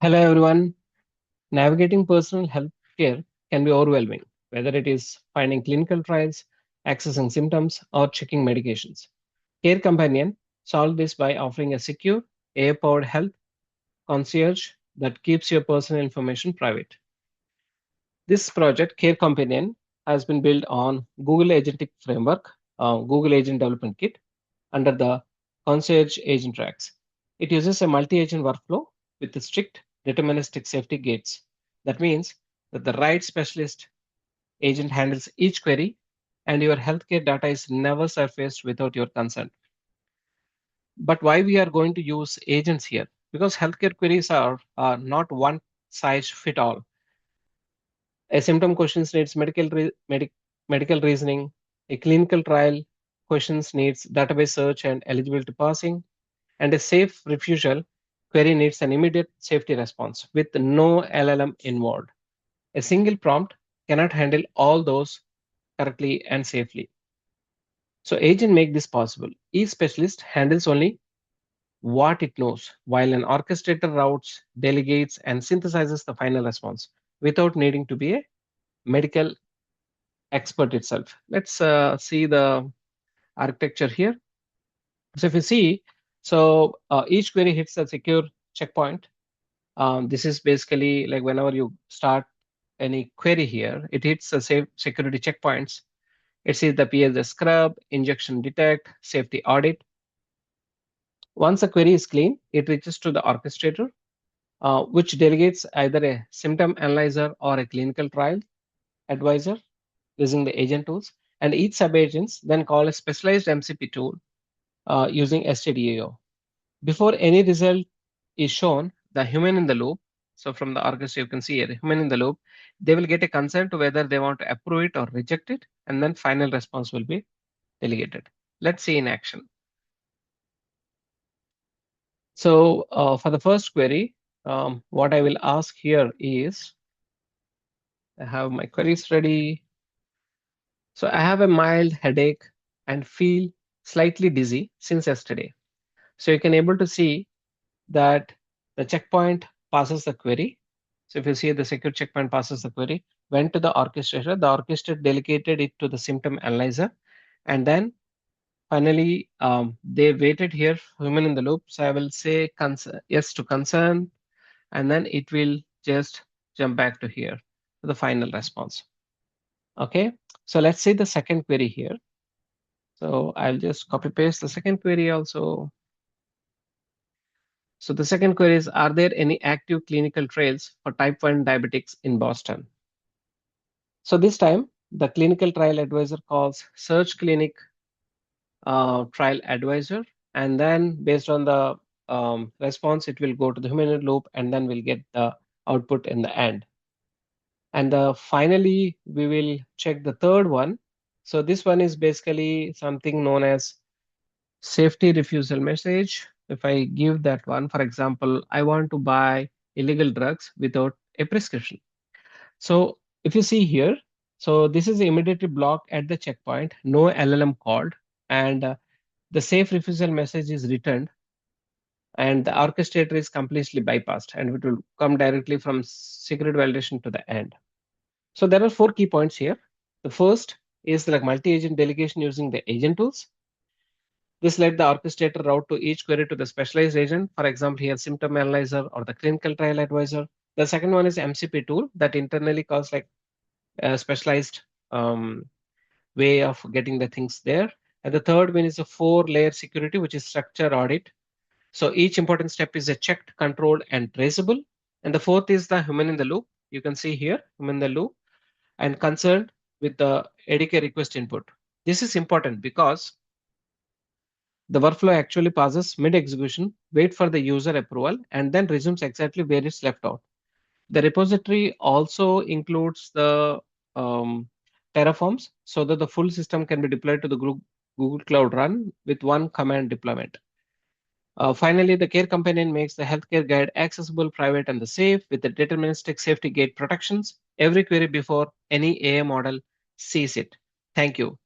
Hello, everyone. Navigating personal health care can be overwhelming, whether it is finding clinical trials, accessing symptoms, or checking medications. Care Companion solved this by offering a secure, AI-powered health concierge that keeps your personal information private. This project, Care Companion, has been built on Google Agentic Framework, Google Agent Development Kit, under the Concierge agent tracks. It uses a multi-agent workflow with the strict deterministic safety gates. That means that the right specialist agent handles each query and your healthcare data is never surfaced without your consent. But why we are going to use agents here? Because healthcare queries are not one size fit all. A symptom questions needs medical reasoning. A clinical trial questions needs database search and eligibility parsing, and a safe refusal query needs an immediate safety response with no LLM involved. A single prompt cannot handle all those correctly and safely. So agent make this possible. Each specialist handles only what it knows, while an orchestrator routes, delegates, and synthesizes the final response without needing to be a medical expert itself. Let's see the architecture here. So if you see, each query hits a secure checkpoint. This is basically like whenever you start any query here, it hits the safe security checkpoints. It sees the PLS scrub, injection detect, safety audit. Once the query is clean, it reaches to the orchestrator, which delegates either a symptom analyzer or a clinical trial advisor using the agent tools. And each sub-agents then call a specialized MCP tool using stdio. Before any result is shown, the human in the loop, so from the orchestra you can see here, human in the loop, they will get a consent to whether they want to approve it or reject it, and then final response will be delegated. Let's see in action. So for the first query, what I will ask here is, I have my queries ready. So I have a mild headache and feel slightly dizzy since yesterday. So you can able to see that the checkpoint passes the query. So if you see the secure checkpoint passes the query, went to the orchestrator, the orchestrator delegated it to the symptom analyzer, and then finally they waited here, human in the loop. So I will say yes to concern, and then it will just jump back to here to the final response. Okay, so let's see the second query here. So I'll just copy paste the second query also. So the second query is, are there any active clinical trials for type 1 diabetics in Boston? So this time, the clinical trial advisor calls search clinic trial advisor, and then based on the response, it will go to the human loop, and then we'll get the output in the end. And finally, we will check the third one. So this one is basically something known as safety refusal message. If I give that one, for example, I want to buy illegal drugs without a prescription. So if you see here, so this is immediately blocked at the checkpoint, no LLM called, and the safe refusal message is returned, and the orchestrator is completely bypassed, and it will come directly from secret validation to the end. So there are four key points here. The first is like multi-agent delegation using the agent tools. This let the orchestrator route to each query to the specialized agent. For example, here symptom analyzer or the clinical trial advisor. The second one is MCP tool that internally calls like a specialized way of getting the things there. And the third one is a 4-layer security, which is structure audit. So each important step is a checked, controlled, and traceable. And the fourth is the human in the loop. You can see here, human in the loop, and concerned with the ADK request input. This is important because the workflow actually passes mid-execution, wait for the user approval, and then resumes exactly where it's left out. The repository also includes the Terraforms so that the full system can be deployed to the Google Cloud Run with one command deployment. Finally, the Care Companion makes the healthcare guide accessible, private, and the safe with the deterministic safety gate protections. Every query before any AI model sees it. Thank you.